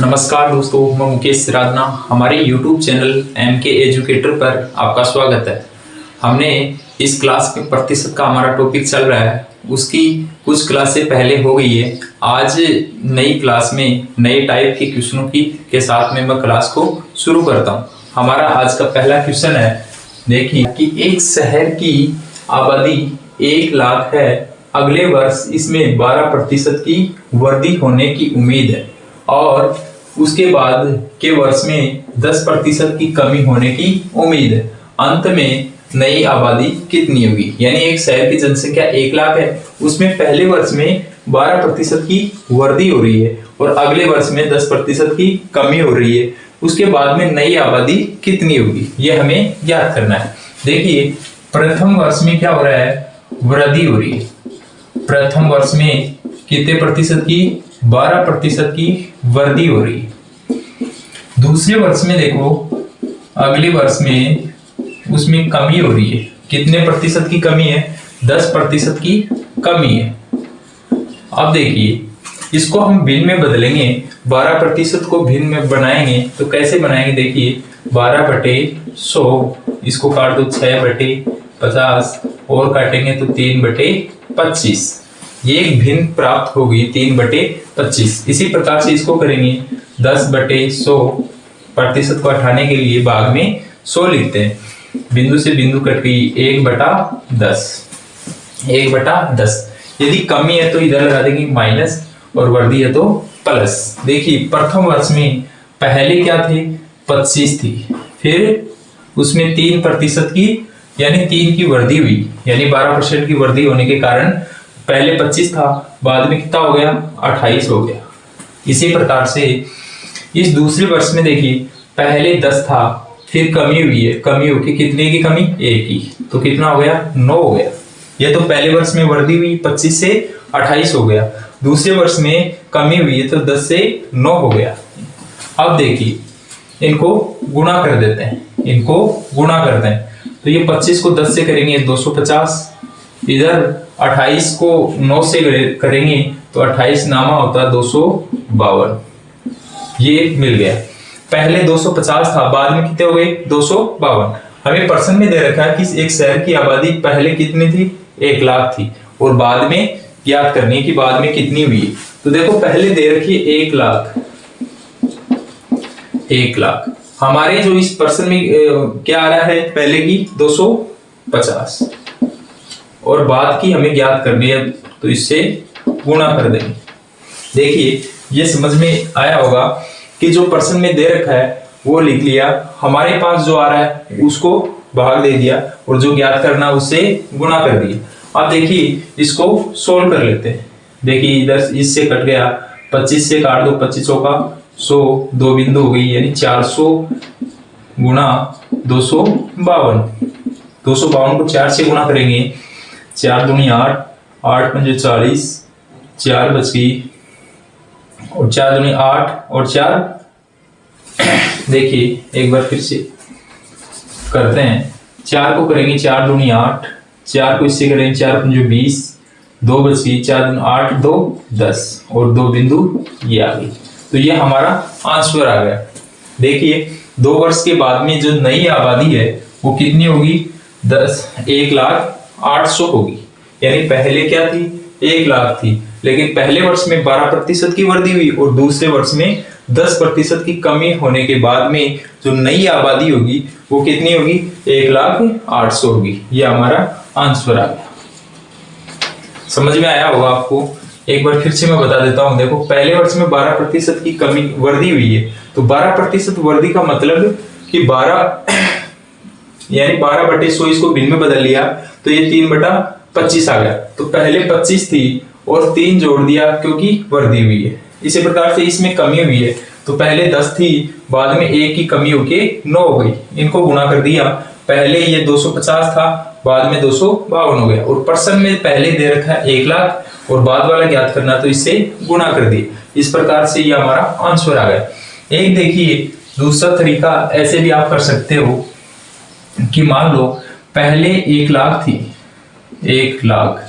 नमस्कार दोस्तों, मैं मुकेश सिराधना। हमारे YouTube चैनल MK एजुकेटर पर आपका स्वागत है। हमने इस क्लास में प्रतिशत का हमारा टॉपिक चल रहा है, उसकी कुछ क्लासें पहले हो गई है। आज नई क्लास में नए टाइप के क्वेश्चनों के साथ में मैं क्लास को शुरू करता हूं। हमारा आज का पहला क्वेश्चन है, देखिए कि एक शहर की आबादी 1 लाख है। अगले वर्ष इसमें 12% की वृद्धि होने की उम्मीद है और उसके बाद के वर्ष में 10% की कमी होने की उम्मीद है। अंत में नई आबादी कितनी होगी? यानी एक शहर की जनसंख्या 1 लाख है, उसमें पहले वर्ष में 12% की वृद्धि हो रही है और अगले वर्ष में 10% की कमी हो रही है। उसके बाद में नई आबादी कितनी होगी, ये हमें ज्ञात करना है। देखिए, प्रथम वर्ष में क्या हो रहा है? वृद्धि हो रही है। प्रथम वर्ष में कितने प्रतिशत की? 12% की वृद्धि हो रही है। दूसरे वर्ष में देखो, अगले वर्ष में उसमें कमी हो रही है। कितने प्रतिशत की कमी है? 10% की कमी है। अब देखिए, इसको हम भिन्न में बदलेंगे, 12% को भिन्न में बनाएंगे तो कैसे बनाएंगे? देखिए, 12/100, इसको काट दो 6/50 और काटेंगे तो 3/25। ये एक भिन्न प्राप्त होगी 3/25। इसी प्रकार से इसको करेंगे 10/100, प्रतिशत को हटाने के लिए भाग में 100 लिखते हैं। बिंदु से बिंदु कट गई 1/10। 1/10। यदि कमी है तो इधर लगा देंगे माइनस और वृद्धि है तो प्लस। देखिए, प्रथम वर्ष में पहले क्या थे? 25 थी, फिर उसमें 3% की यानी 3 की वृद्धि हुई, यानी 12% की वृद्धि होने के कारण पहले 25 था, बाद में कितना हो गया? 28 हो गया। इसी प्रकार से इस दूसरे वर्ष में देखिए, पहले 10 था, फिर कमी हुई है। कमी होके कितने की कमी? 1 की, तो कितना हो गया? 9 हो गया। ये तो पहले वर्ष में वृद्धि हुई, 25 से 28 हो गया। दूसरे वर्ष में कमी हुई है तो 10 से 9 हो गया। अब देखिए, इनको गुणा कर देते हैं, इनको गुणा करते हैं तो ये 25 को 10 से करेंगे 250, इधर 28 को 9 से करेंगे तो 28 नामा होता है 252। ये मिल गया। पहले 250 था, बाद में कितने हो गए? 252। हमें परसेंट में दे रखा है कि एक शहर की आबादी पहले कितनी थी? 1 लाख थी और बाद में ज्ञात करने की बाद में कितनी हुई। तो देखो, पहले दे रखी है 1 लाख। 1 लाख हमारे जो इस पर्सन में क्या आ रहा है? पहले की 250 और बाद की हमें ज्ञात करनी है तो इससे गुणा कर देंगे। देखिए, ये समझ में आया होगा कि जो पर्सन में दे रखा है वो लिख लिया, हमारे पास जो आ रहा है उसको भाग दे दिया और जो ज्ञात करना उससे गुणा कर दिया। अब देखिए, इसको सोल्व कर लेते हैं। देखिए, इधर इससे कट गया, 25 से काट दो, 25 का 100, 2 बिंदु हो गई, यानी 400 गुणा 252। 252 को 4 से गुणा करेंगे, 4 दूनी 8, 8 पंजे 40, 4 बच गई और 4 दूनी 8 और 4। देखिए, एक बार फिर से करते हैं। 4 को करेंगे 4 दूनी 8, 4 को इससे करेंगे 4 पंजे 20, 2 बच गई, 4 दूनी 8, 2 10 और 2 बिंदु ये आ गई। तो ये हमारा आंसर आ गया। देखिए, 2 वर्ष के बाद में जो नई आबादी है वो कितनी होगी? 1,08,00,000 होगी। यानी पहले क्या थी? 1 लाख थी, लेकिन पहले वर्ष में 12% की वृद्धि हुई और दूसरे वर्ष में 10% की कमी होने के बाद में जो नई आबादी होगी वो कितनी होगी? 1,08,00,000 होगी। ये हमारा आंसर आ गया। समझ में आया होगा आपको। एक बार फिर से मैं बता देता हूं। देखो, पहले वर्ष में 12% की कमी वृद्धि हुई है, तो 12% वृद्धि का मतलब कि 12 यानी 12/100, इसको भिन्न में बदल लिया तो ये 3/25 आ गया। तो पहले 25 थी और 3 जोड़ दिया क्योंकि वृद्धि हुई है। इसी प्रकार से इसमें कमी हुई है, तो पहले 10 थी, बाद में 1 की कमी होके 9 हो गई। इनको गुणा कर दिया, पहले ये 250 था, बाद में 252 हो गया और पर्सन में पहले दे रखा है 1 लाख और बाद वाला ज्ञात करना तो इससे गुणा कर दिए। इस प्रकार से ये हमारा आंसर आ गया। एक देखिए, दूसरा तरीका ऐसे भी आप कर सकते हो कि मान लो पहले 1 लाख थी, 1 लाख,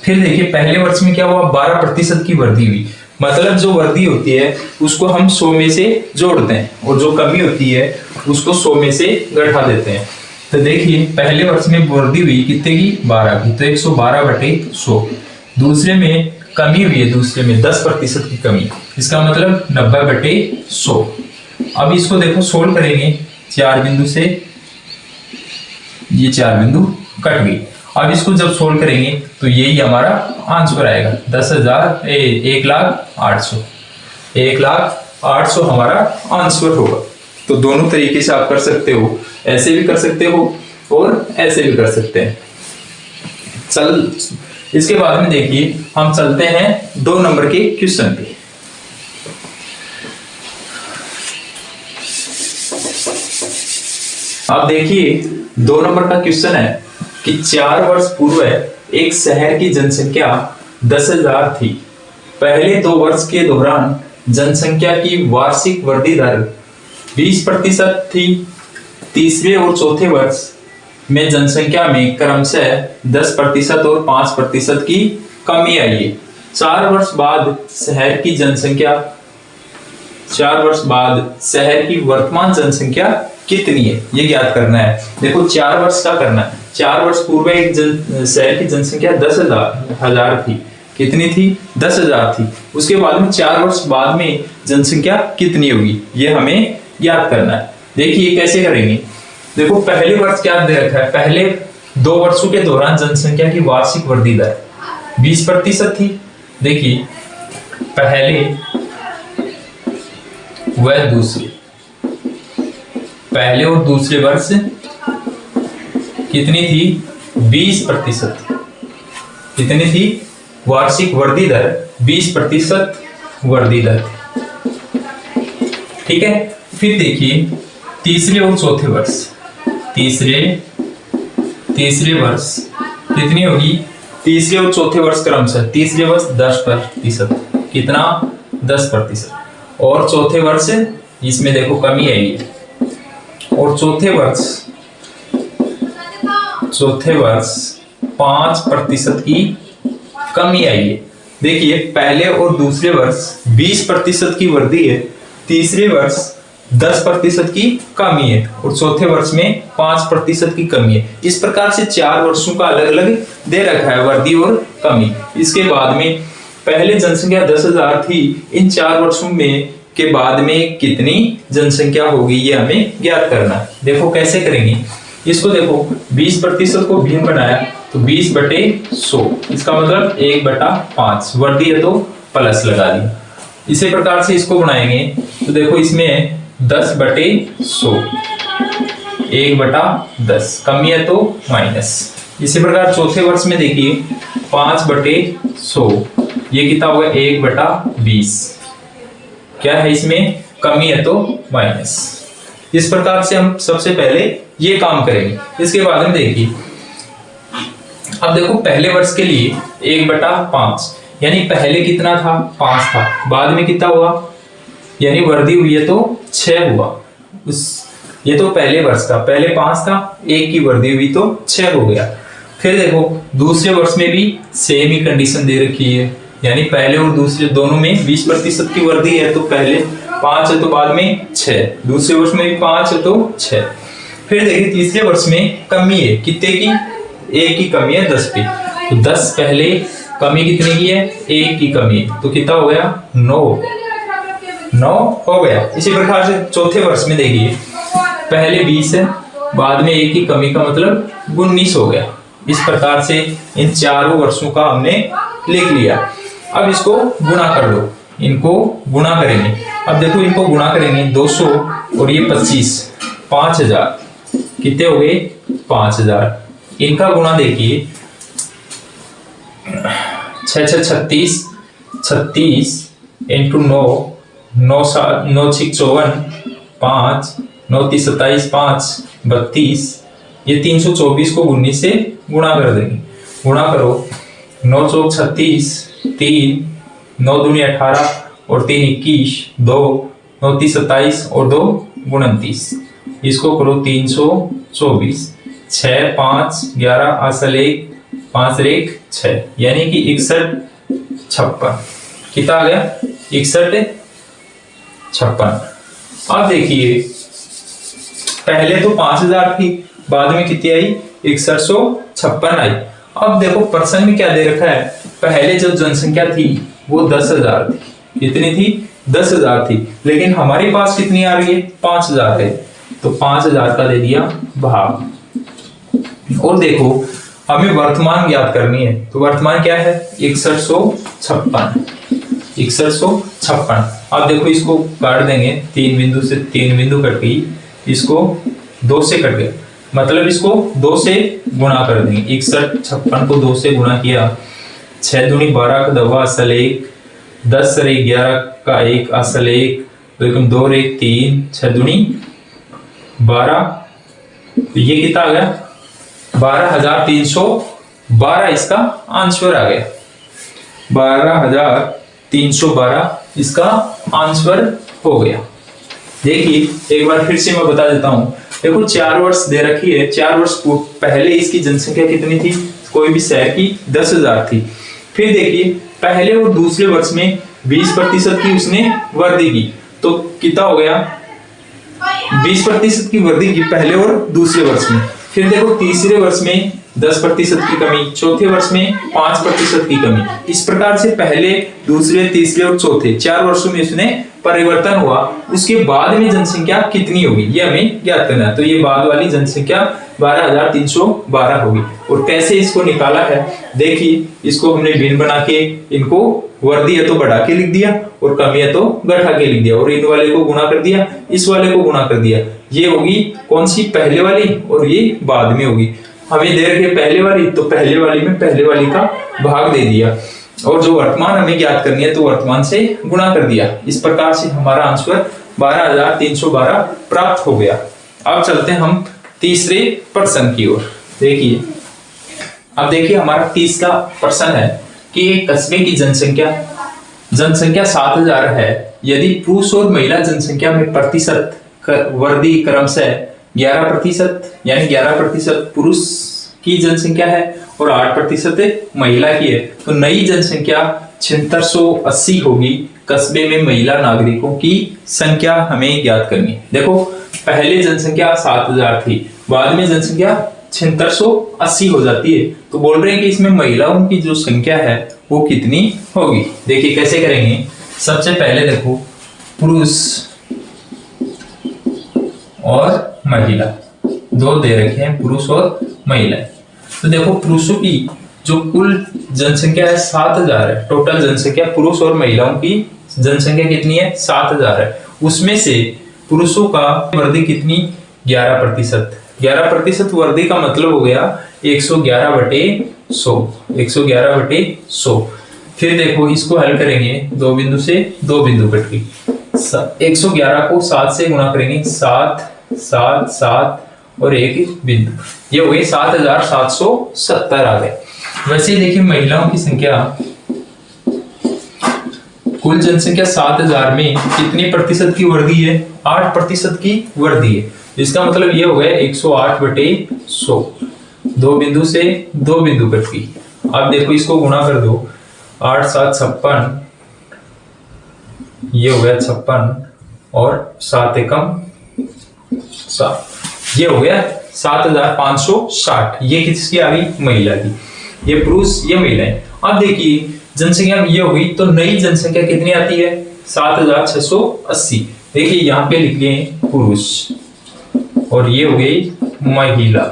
फिर देखिए पहले वर्ष में क्या हुआ, 12% की वृद्धि हुई। मतलब जो वर्दी होती है उसको हम 100 में से जोड़ते हैं और जो कमी होती है उसको 100 में से घटा देते हैं। तो देखिए पहले वर्ष में वर्दी हुई कितने की 12 की, तो 112/100। दूसरे में कमी हुई है, दूसरे में 10% की कमी, इसका मतलब 90/100। अब इसको देखो सोल्व करेंगे 4 बिंदु से, ये 4 बिंदु कट गई। अब इसको जब सोल्व करेंगे तो यही हमारा आंसर आएगा 1,08,000 1,08,000 हमारा आंसर होगा। तो दोनों तरीके से आप कर सकते हो, ऐसे भी कर सकते हो और ऐसे भी कर सकते हैं। चल इसके बाद में देखिए हम चलते हैं 2 नंबर के क्वेश्चन पे। अब देखिए 2 नंबर का क्वेश्चन है कि 4 वर्ष पूर्व एक शहर की जनसंख्या 10,000 थी। पहले 2 वर्ष के दौरान जनसंख्या की वार्षिक वृद्धि दर 20% थी। तीसरे और चौथे वर्ष में जनसंख्या में क्रमशः 10% और 5% की कमी आई है। 4 वर्ष बाद शहर की वर्तमान जनसंख्या कितनी है ये ज्ञात करना है। देखो 4 वर्ष का करना है। 4 वर्ष पूर्व एक शहर की जनसंख्या 10,000 थी। कितनी थी? 10,000 थी। उसके बाद में 4 वर्ष बाद में जनसंख्या कितनी होगी ये हमें ज्ञात करना है। देखिए कैसे करेंगे। देखो पहले वर्ष क्या दे रखा है, पहले 2 वर्षों के दौरान जनसंख्या की वार्षिक वृद्धि दर 20% थी। देखिए पहले और दूसरे वर्ष कितनी थी? 20%। कितनी थी? वार्षिक वृद्धि दर 20% वृद्धि दर। ठीक है। फिर देखिए तीसरे और चौथे वर्ष, तीसरे वर्ष कितनी होगी? तीसरे और चौथे वर्ष क्रमशः तीसरे वर्ष 10%। कितना? 10%। और चौथे वर्ष इसमें देखो कमी आई है। और चौथे वर्ष 5% की कमी आई है। देखिए पहले और दूसरे वर्ष 20% की वृद्धि है, तीसरे वर्ष 10% की कमी है और चौथे वर्ष में 5% की कमी है। इस प्रकार से 4 वर्षों का अलग अलग दे रखा है वृद्धि और कमी। इसके बाद में पहले जनसंख्या 10,000 थी, इन 4 वर्षों में के बाद में कितनी जनसंख्या होगी ये हमें ज्ञात करना है। देखो कैसे करेंगे इसको। देखो 20% को भिन्न बनाया तो 20/100, इसका मतलब 1/5। वृद्धि है तो प्लस लगा दिया। इसी प्रकार से इसको बनाएंगे तो देखो इसमें 10/100, 1/10, कमी है तो माइनस। इसी प्रकार चौथे वर्ष में देखिए 5/100, ये कितना होगा? 1/20। क्या है इसमें? कमी है तो माइनस। इस प्रकार से हम सबसे पहले ये काम करेंगे। इसके बाद में देखिए अब देखो पहले वर्ष के लिए 1/5, यानी पहले कितना था? 5 था। बाद में कितना हुआ? यानी वृद्धि हुई है तो 6 हुआ। ये तो पहले वर्ष का, पहले 5 था, 1 की वृद्धि हुई तो 6 हो गया। फिर देखो दूसरे वर्ष में भी सेम ही कंडीशन दे रखी है, यानी पहले और दूसरे दोनों में 20% की वृद्धि है। तो पहले 5 है तो बाद में 6, दूसरे वर्ष में भी 5 है तो 6। फिर देखिए तीसरे वर्ष में कमी है, कितने की? 1 की कमी है 10 की। तो 10 पहले, कमी कितने की है? 1 की कमी, तो कितना हो गया? 9 हो गया। इसी प्रकार से चौथे वर्ष में देखिए पहले 20 है, बाद में 1 की कमी का मतलब 19 हो गया। इस प्रकार से इन 4 वर्षों का हमने लिख लिया। अब इसको गुणा कर दो, इनको गुणा करेंगे। अब देखो इनको गुणा करेंगे 200 और ये 25, 5000 कितने हो गए? 5000। इनका गुणा देखिए 6 36 इंटू 9, 9 6 54, 5 9 3 27, 5 32। ये 324 को 19 से गुणा कर देंगे। गुणा करो 9 चौक 36, 3 9 दूनी 18 और 3 21, 2 9 3 27 और 2 29। इसको करो 324, 6 5 11 असल 1 5 1 6, यानी कि 61 56। कितना आ गया 61 56। अब देखिए पहले तो 5000 थी, बाद में कितनी आई 6156 आई। अब देखो प्रश्न में क्या दे रखा है, पहले जो जनसंख्या थी वो 10,000 थी। कितनी थी 10,000 थी, लेकिन हमारे पास कितनी आ रही है 5,000 है, तो 5,000 का दे दिया भाग। और देखो हमें वर्तमान ज्ञात करनी है, तो वर्तमान क्या है 6156। 6156। अब देखो इसको काट देंगे, 3 बिंदु से 3 बिंदु कट गई, इसको 2 से कट गया, मतलब इसको 2 से गुणा कर देंगे। 6156 को 2 से गुणा किया, 6 दूनी 12 का दवा असल 1, 10 रे 11 का 1 असल 1, 2 रे 3, 6 दूनी 12, तो ये कितना आ गया 12,312 इसका आंसर आ गया। 12,312 इसका आंसर हो गया। देखिए एक बार फिर से मैं बता देता हूं, देखो 4 वर्ष दे रखी है, 4 वर्ष पहले इसकी जनसंख्या कितनी थी, कोई भी शहर की 10,000 थी। फिर देखिए पहले और दूसरे वर्ष में 20% की उसने वृद्धि की, तो कितना हो गया 20% की वृद्धि की पहले और दूसरे वर्ष में। फिर देखो तीसरे वर्ष में 10% की कमी, चौथे वर्ष में 5% की कमी। इस प्रकार से पहले, दूसरे, तीसरे और चौथे 4 वर्षों में इसने परिवर्तन हुआ। उसके बाद में जनसंख्या कितनी होगी ये हमें ज्ञात करना है। तो ये बाद वाली जनसंख्या 12,312 होगी। और कैसे इसको निकाला है, देखिए इसको हमने भिन्न बना के इनको वृद्धि है तो बढ़ा के लिख दिया और कमी है तो घटा के लिख दिया, और इन वाले को गुणा कर दिया, इस वाले को गुणा कर दिया। ये होगी कौन सी, पहले वाली, और ये बाद में होगी। हमें दे रखी पहले वाली, तो पहले वाली में पहले वाली का भाग दे दिया, और जो वर्तमान हमें ज्ञात करनी है तो वर्तमान से गुणा कर दिया। इस प्रकार से हमारा आंसर 12,312 प्राप्त हो गया। अब चलते हैं हम तीसरे प्रश्न की ओर। देखिए अब देखिए हमारा तीसरा प्रश्न है कि एक कस्बे की जनसंख्या 7,000 है, यदि पुरुष और महिला जनसंख्या में प्रतिशत वृद्धि क्रमशः 11%, यानी 11% पुरुष की जनसंख्या है और 8% महिला की है, तो नई जनसंख्या 7680 होगी। कस्बे में महिला नागरिकों की संख्या हमें ज्ञात करनी है। देखो पहले जनसंख्या 7,000 थी, बाद में जनसंख्या 7680 हो जाती है, तो बोल रहे हैं कि इसमें महिलाओं की जो संख्या है वो कितनी होगी। देखिए कैसे करेंगे, सबसे पहले देखो पुरुष और महिला दो दे रखे हैं, पुरुष और महिला। तो देखो पुरुषों की जो कुल जनसंख्या है 7,000 है, टोटल जनसंख्या पुरुष और महिलाओं की जनसंख्या कितनी है 7,000 है। उसमें से पुरुषों का वृद्धि कितनी 11%। 11% वृद्धि का मतलब हो गया 111/100, 111/100। फिर देखो इसको हल करेंगे, 2 बिंदु से 2 बिंदु कट गई, 111 को 7 से गुणा करेंगे, 7 7 7 और 1 बिंदु, ये हो गए 7,770 आ गए। वैसे देखिए महिलाओं की संख्या, कुल जनसंख्या 7,000 में कितनी प्रतिशत की वृद्धि है 8% की वृद्धि है। इसका मतलब ये हो गया 108/100, 2 बिंदु से 2 बिंदु कट गई। अब देखो इसको गुणा कर दो, 8 7 56, ये हो गया 56 और 7 एकम 7, ये हो गया 7,560। ये किसकी आ गई महिला की, ये पुरुष ये महिलाएं। अब देखिए जनसंख्या ये हो गई, तो नई जनसंख्या कितनी आती है 7,680। देखिए यहाँ पे लिख गए पुरुष और ये हो गई महिला।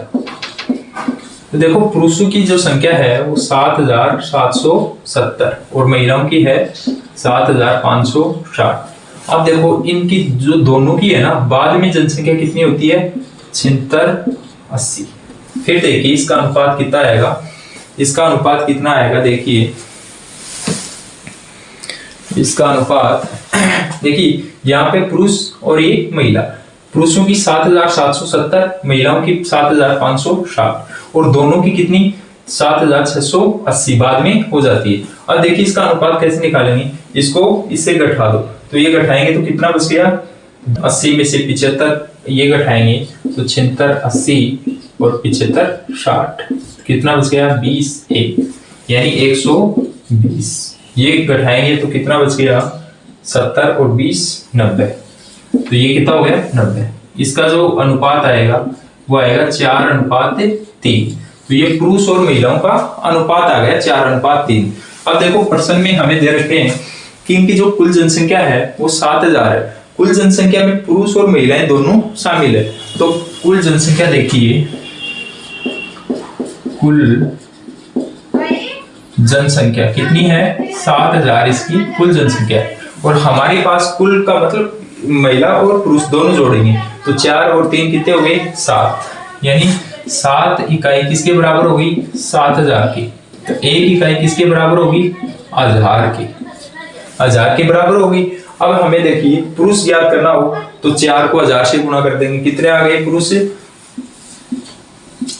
तो देखो पुरुषों की जो संख्या है वो 7,770 और महिलाओं की है 7,560। अब देखो इनकी जो दोनों की है ना, बाद में जनसंख्या कितनी होती है 7680। फिर देखिए इसका अनुपात कितना आएगा, इसका अनुपात कितना आएगा, देखिए इसका अनुपात देखिए यहाँ पे पुरुष और ये महिला, पुरुषों की 7,770, महिलाओं की 7,560 और दोनों की कितनी 7,680 बाद में हो जाती है। अब देखिए इसका अनुपात कैसे निकालेंगे, इसको इससे घटा दो, तो ये घटाएंगे तो कितना बच गया 80 में से 75, ये घटाएंगे तो 76 80 और 75 60, कितना बच गया 20 1, यानी 120। ये घटाएंगे तो कितना बच गया, 70 और 20 90। तो ये कितना हो गया 90। इसका जो अनुपात आएगा वो आएगा 4:3। तो ये पुरुष और महिलाओं का अनुपात आ गया 4:3। अब देखो प्रश्न में हमें दे रखे हैं कि इनकी जो कुल जनसंख्या है वो 7000 है। कुल जनसंख्या में पुरुष और महिलाएं दोनों शामिल है। तो कुल जनसंख्या देखिए, कुल जनसंख्या कितनी है, 7000 इसकी कुल जनसंख्या है। और हमारे पास कुल का मतलब महिला और पुरुष दोनों जोड़ेंगे तो 4 और 3 कितने हो गए 7, यानी 7 इकाई किसके बराबर होगी 7000 की। तो 1 इकाई किसके बराबर होगी 1000 की, 1000 के बराबर होगी। अब हमें देखिए पुरुष ज्ञात करना हो तो 4 को 1000 से गुणा कर देंगे, कितने आ गए पुरुष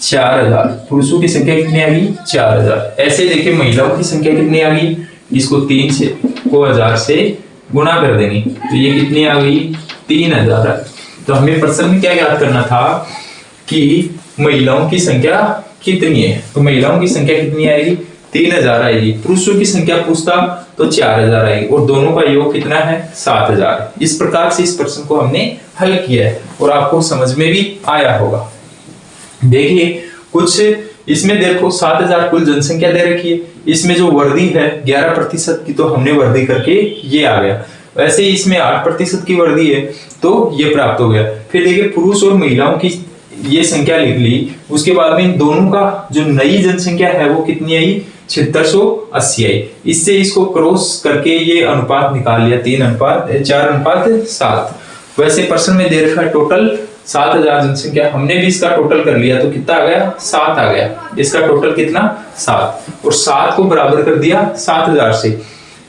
4000, पुरुषों की संख्या कितनी आ गई 4000। ऐसे देखिए महिलाओं की संख्या कितनी आ गई, इसको 3 से को 1000 से गुणा कर देंगे तो ये कितनी आ गई 3000। तो हमें प्रश्न में क्या ज्ञात करना था कि महिलाओं की संख्या कितनी है। तो महिलाओं की संख्या कितनी आएगी 3000 आएगी। पुरुषों की संख्या पूछता तो 4000 आएगी और दोनों का योग कितना है 7000। इस प्रकार से इस प्रश्न को हमने हल किया है और आपको समझ में भी आया होगा। देखिए कुछ इसमें देखो 7000 कुल जनसंख्या दे रखी है, इसमें जो वर्दी है 11% की तो हमने वर्दी करके ये आ गया। वैसे इसमें 8% की वर्दी है तो ये प्राप्त हो गया। फिर देखिए पुरुष और महिलाओं की ये संख्या लिख ली, उसके बाद में इन दोनों का जो नई जनसंख्या है वो कितनी आई 7680 आई। इससे इसको क्रॉस करके ये अनुपात निकाल लिया 4:7। वैसे प्रश्न में दे रखा है टोटल 7000 जनसंख्या, हमने भी इसका टोटल कर लिया तो कितना आ गया 7 आ गया। इसका टोटल कितना 7 और 7 को बराबर कर दिया 7000 से।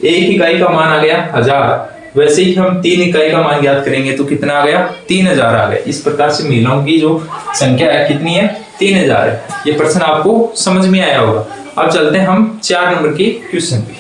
1 इकाई का मान आ गया 1000, वैसे ही हम 3 इकाई का मान ज्ञात करेंगे तो कितना आ गया 3000 आ गया। इस प्रकार से महिलाओं की जो संख्या है कितनी है 3000 है। ये प्रश्न आपको समझ में आया होगा। अब चलते हैं हम 4 नंबर के क्वेश्चन पे।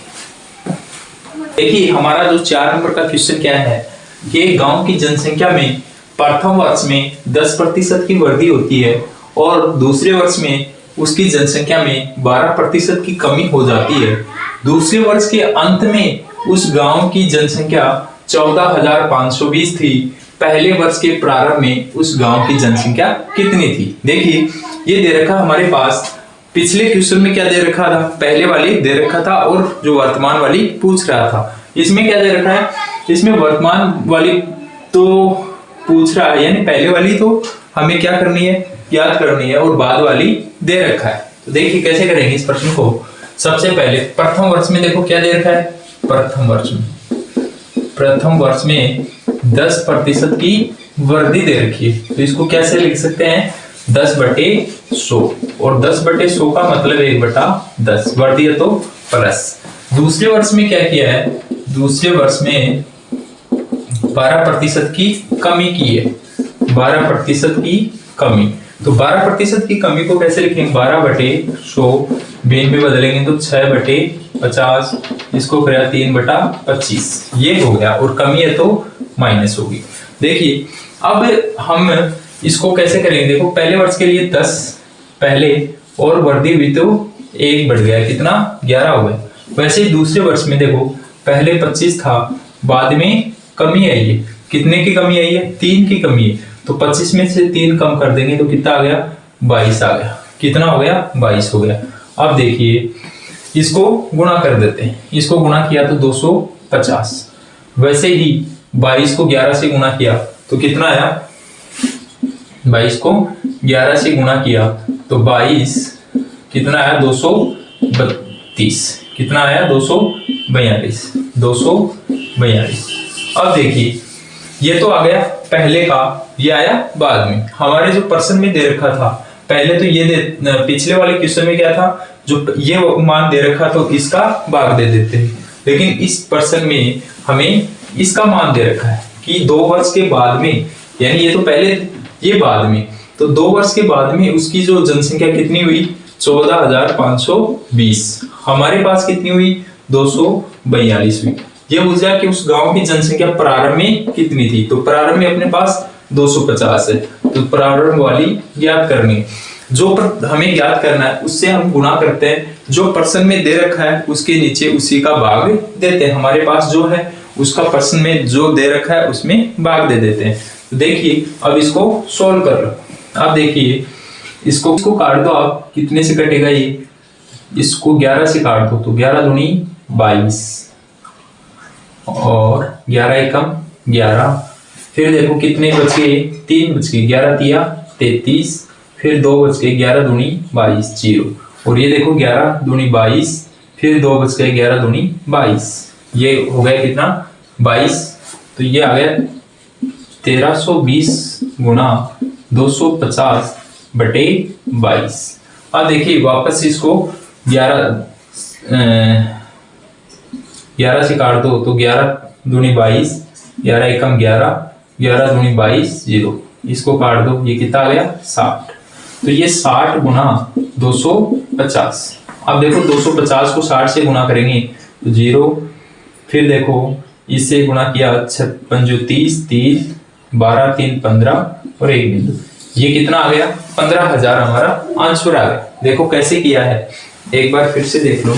देखिए हमारा जो 4 नंबर का क्वेश्चन क्या है कि गांव की जनसंख्या में प्रथम वर्ष में 10% की वृद्धि होती है और दूसरे वर्ष में उसकी जनसंख्या में 12% की कमी हो जाती है। दूसरे वर्ष के अंत में उस गांव की जनसंख्या 14520 थी। पहले वर्ष के प्रारंभ में उस गांव की जनसंख्या कितनी थी। देखिए ये दे रखा हमारे पास, पिछले क्वेश्चन में क्या दे रखा था, पहले वाली दे रखा था और जो वर्तमान वाली पूछ रहा था। इसमें क्या दे रखा है, इसमें वर्तमान वाली तो पूछ रहा है, यानी पहले वाली तो हमें क्या करनी है याद करनी है और बाद वाली दे रखा है। तो देखिए कैसे करेंगे इस प्रश्न को। सबसे पहले प्रथम वर्ष में देखो क्या दे रखा है, प्रथम वर्ष में 10% की वृद्धि दे रखी है। तो इसको कैसे लिख सकते हैं 10/100 और 10/100 का मतलब 1/10 वृद्धि है तो प्लस। दूसरे वर्ष में क्या किया है, दूसरे वर्ष में 12% की कमी की है, 12% की कमी। तो 12% की कमी को कैसे लिखेंगे 12/100 बेन में बदलेंगे तो 6/50, इसको करें 3/25, ये हो गया और कमी है तो माइनस होगी। देखिए अब हम इसको कैसे करेंगे, देखो पहले वर्ष के लिए 10 पहले और वृद्धि हुई तो 1 बढ़ गया, कितना 11 हो गया। वैसे ही दूसरे वर्ष में देखो पहले 25 था, बाद में कमी आई है, कितने की कमी आई है 3 की कमी है। तो 25 में से 3 कम कर देंगे तो कितना आ गया 22 आ गया। कितना हो गया 22 हो गया। अब देखिए इसको गुणा कर देते हैं, इसको गुणा किया तो 250। वैसे ही 22 को 11 से गुणा किया तो कितना आया, 22 को 11 से गुणा किया तो 22 कितना आया 232, कितना आया 242। अब देखिए ये तो आ गया पहले का, ये आया बाद में। हमारे जो प्रश्न में दे रखा था पहले तो ये पिछले वाले क्वेश्चन में क्या था, जो ये मान दे रखा तो इसका भाग दे देते हैं, लेकिन इस प्रश्न में हमें इसका मान दे रखा है कि 2 वर्ष के बाद में, यानी ये तो पहले ये बाद में, तो 2 वर्ष के बाद में उसकी जो जनसंख्या कितनी हुई 14520। हमारे पास कितनी हुई 242 हुई। ये पूछा कि उस गांव की जनसंख्या प्रारंभ में कितनी थी, तो प्रारंभ में अपने पास 250 है, तो प्रारंभ वाली ज्ञात करनी है। जो हमें ज्ञात करना है उससे हम गुणा करते हैं, जो पर्सन में दे रखा है उसके नीचे उसी का भाग देते हैं। हमारे पास जो है उसका पर्सन में जो दे रखा है उसमें भाग दे देते हैं। तो देखिए अब इसको सॉल्व कर लो। आप देखिए इसको काट दो आप, कितने से कटेगा ये, इसको 11 से काट दो तो 11 दूनी 22 और 11 एकम 11। फिर देखो कितने बच गए, 3 बच गए, 11 तिया 33, फिर 2 बच गए, 11 दूनी 22 0। और ये देखो 11 दूनी 22, फिर 2 बच गए, 11 दूनी 22, ये हो गया कितना 22। तो ये आ गया 1320 गुणा 250 बटे 22। अब देखिए वापस इसको 11 से काट दो तो 11 दूनी 22, 11 एकम 11, 11 दूनी 22 0। इसको काट दो, ये कितना आ गया 60। तो ये 60 गुणा 250। अब देखो 250 को 60 से गुणा करेंगे तो 0, फिर देखो इससे गुणा किया 56 जो 30, 12 3 15 और 1 बिंदु, ये कितना आ गया 15,000 हमारा आंसर आ गया। देखो कैसे किया है, एक बार फिर से देख लो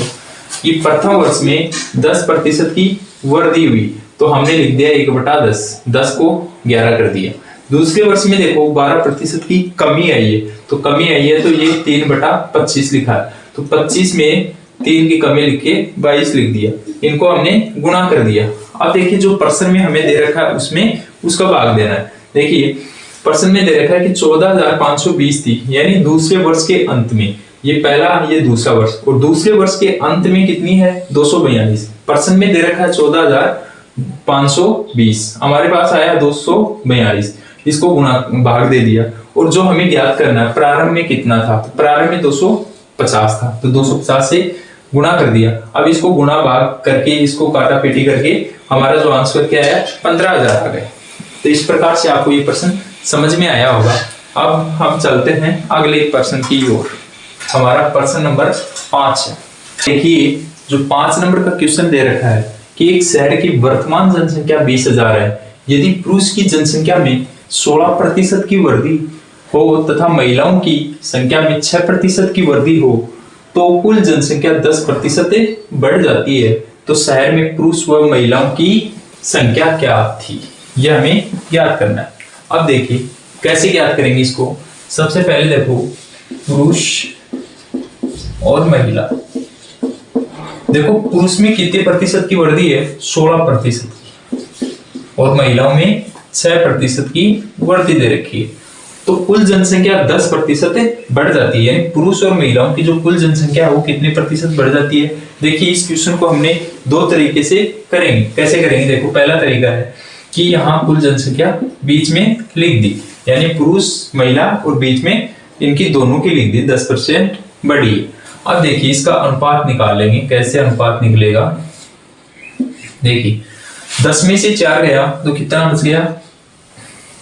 कि प्रथम वर्ष में 10% की वृद्धि हुई तो हमने लिख दिया 1/10, 10 को 11 कर दिया। दूसरे वर्ष में देखो 12% की कमी आई है, तो कमी आई है तो ये 3/25 लिखा है, तो 25 में 3 की कमी लिख के 22 लिख दिया। इनको हमने गुणा कर दिया। अब देखिए जो पर्सन में हमें दे रखा है उसमें उसका भाग देना है। देखिए पर्सन में दे रखा है कि 14,520 थी, यानी दूसरे वर्ष के अंत में, ये पहला ये दूसरा वर्ष, और दूसरे वर्ष के अंत में कितनी है 242। पर्सन में दे रखा है 14,520, हमारे पास आया 242, इसको गुणा भाग दे दिया। और जो हमें ज्ञात करना है प्रारंभ में कितना था, तो प्रारंभ में 250 था तो 250 से गुणा कर दिया। अब इसको गुणा भाग करके इसको काटा पेटी करके हमारा जो आंसर क्या है 15,000 आ गए। तो इस प्रकार से आपको ये प्रश्न समझ में आया होगा। अब हम चलते हैं अगले प्रश्न की ओर। हमारा प्रश्न नंबर 5 है। देखिए जो 5 नंबर का क्वेश्चन दे रखा है कि एक शहर की वर्तमान जनसंख्या 20,000 है, यदि पुरुष की जनसंख्या में 16% की वृद्धि हो तथा महिलाओं की संख्या में 6% की वृद्धि हो तो कुल जनसंख्या 10% बढ़ जाती है, तो शहर में पुरुष व महिलाओं की संख्या क्या थी, यह हमें ज्ञात करना है। अब देखिए कैसे ज्ञात करेंगे इसको। सबसे पहले देखो पुरुष और महिला, देखो पुरुष में कितने प्रतिशत की वृद्धि है 16% की, और महिलाओं में 6% की वृद्धि दे रखी है, तो कुल जनसंख्या 10% बढ़ जाती है। यानी पुरुष और महिलाओं की जो कुल जनसंख्या है वो कितने प्रतिशत बढ़ जाती है। देखिए इस क्वेश्चन को हमने 2 तरीके से करेंगे। कैसे करेंगे, देखो पहला तरीका है कि यहाँ कुल जनसंख्या बीच में लिख दी, यानी पुरुष महिला और बीच में इनकी दोनों की लिख दी 10% बढ़ी है। अब देखिए इसका अनुपात निकाल लेंगे। कैसे अनुपात निकलेगा, देखिए 10 में से 4 गया तो कितना बच गया,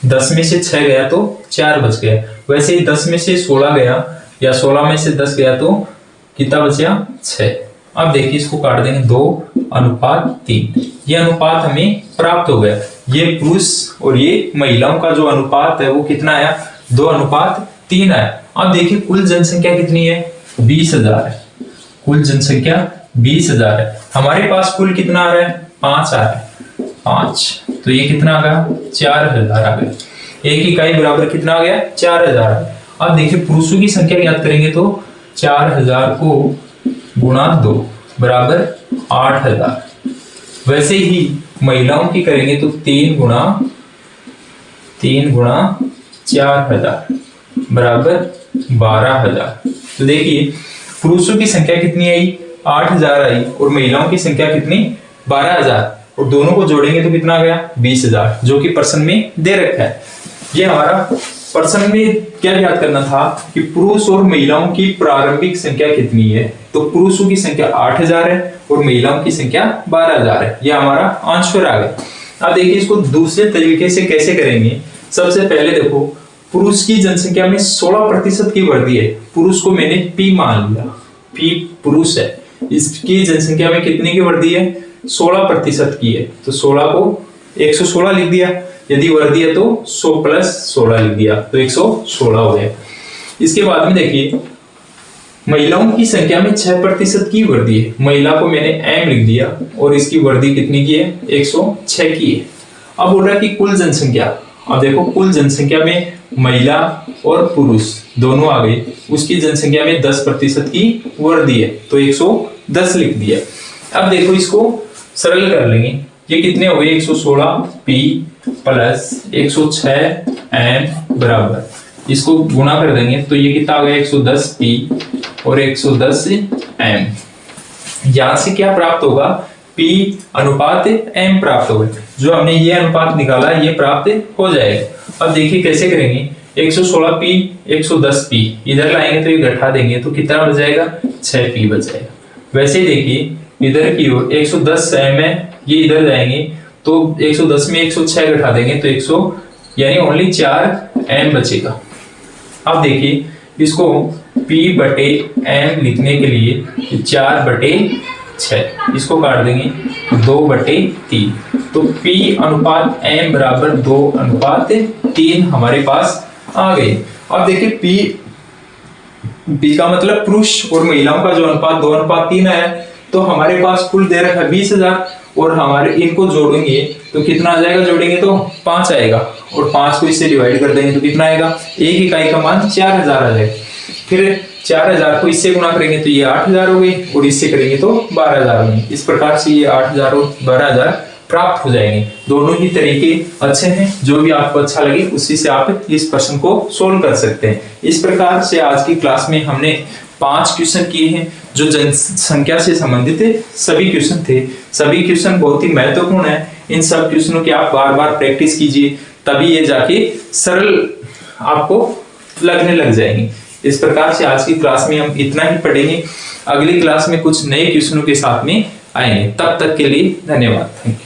10 में से 6 गया तो 4 बच गया। वैसे ही 10 में से 16 गया या 16 में से 10 गया तो कितना बचा 6। अब देखिए इसको काट देंगे 2:3। ये अनुपात हमें प्राप्त हो गया। ये पुरुष और ये महिलाओं का जो अनुपात है वो कितना आया 2:3 आया। अब देखिए कुल जनसंख्या कितनी है 20,000 है, कुल जनसंख्या 20,000 है। हमारे पास कुल कितना आ रहा है 5 आ रहा है, 5, तो ये कितना आ गया 4,000 आ गया। एक इकाई बराबर कितना आ गया 4,000। अब देखिए पुरुषों की संख्या याद करेंगे तो 4,000 को गुणा 2 बराबर 8,000। वैसे ही महिलाओं की करेंगे तो 3 गुणा 4,000 बराबर 12,000। तो देखिए पुरुषों की संख्या कितनी आई 8,000 आई और महिलाओं की संख्या कितनी 12,000, और दोनों को जोड़ेंगे तो कितना आ गया 20,000, जो कि प्रश्न में दे रखा है। ये हमारा प्रश्न में क्या याद करना था कि पुरुष और महिलाओं की प्रारंभिक संख्या कितनी है, तो पुरुषों की संख्या 8,000 है और महिलाओं की संख्या 12,000 है। यह हमारा आंसर आ गया। अब देखिए इसको दूसरे तरीके से कैसे करेंगे। सबसे पहले देखो पुरुष की जनसंख्या में 16% की वृद्धि है, पुरुष को मैंने P मान लिया, P पुरुष है, इसकी जनसंख्या में कितनी की वृद्धि है 16% की है, तो 16 को 116 लिख दिया। यदि वृद्धि है तो 100 + 16 लिख दिया तो 116 हो गया। इसके बाद में देखिए महिलाओं की संख्या में 6% की वृद्धि है। महिला को मैंने m लिख दिया और इसकी वृद्धि कितनी की है, 106 की है। अब बोल रहा है कि कुल जनसंख्या, अब देखो कुल जनसंख्या में महिला और पुरुष दोनों आ गए, उसकी जनसंख्या में 10% की वृद्धि है तो 110 लिख दिया। अब देखो इसको सरल कर लेंगे, ये कितने हो गए, 116p प्लस 106m बराबर, इसको गुणा कर देंगे तो ये कितना आ गया, 110p और 110m। यहां से क्या प्राप्त होगा, p अनुपात m प्राप्त होगा। जो हमने ये अनुपात निकाला ये प्राप्त हो जाएगा। अब देखिए कैसे करेंगे, 116p 110p इधर लाएंगे तो ये घटा देंगे तो कितना बच जाएगा, 6p बच जाएगा। वैसे ही देखिए इधर की ओर 110m है, ये इधर जाएंगे तो 110 में 106 घटा देंगे तो 100 यानी ओनली 4m बचेगा। अब देखिए इसको p बटे m लिखने के लिए 4/6 इसको काट देंगे 2/3 तो p अनुपात m बराबर 2/3 हमारे पास आ गए। अब देखिए p का मतलब पुरुष और महिलाओं का जो अनुपात 2/3 है, तो हमारे पास कुल दे रखा है 20,000 और हमारे इनको जोड़ेंगे तो कितना आ जाएगा, जोड़ेंगे तो 5 आएगा और 5 को इससे डिवाइड कर देंगे तो कितना आएगा, एक इकाई का मान 4,000 आ जाएगा। फिर 4,000 को इससे गुणा करेंगे तो ये 8,000 हो गई और इससे करेंगे तो 12,000 हो गई। इस प्रकार से ये 8,000 और 12,000 प्राप्त हो जाएंगे। दोनों ही तरीके अच्छे हैं, जो भी आपको अच्छा लगे उसी से आप इस प्रश्न को सोल्व कर सकते हैं। इस प्रकार से आज की क्लास में हमने 5 क्वेश्चन किए हैं जो जनसंख्या से संबंधित सभी क्वेश्चन थे। सभी क्वेश्चन बहुत ही महत्वपूर्ण है। इन सब क्वेश्चनों की आप बार बार प्रैक्टिस कीजिए, तभी ये जाके सरल आपको लगने लग जाएंगे। इस प्रकार से आज की क्लास में हम इतना ही पढ़ेंगे। अगली क्लास में कुछ नए क्वेश्चनों के साथ में आएंगे। तब तक के लिए धन्यवाद। Thank you.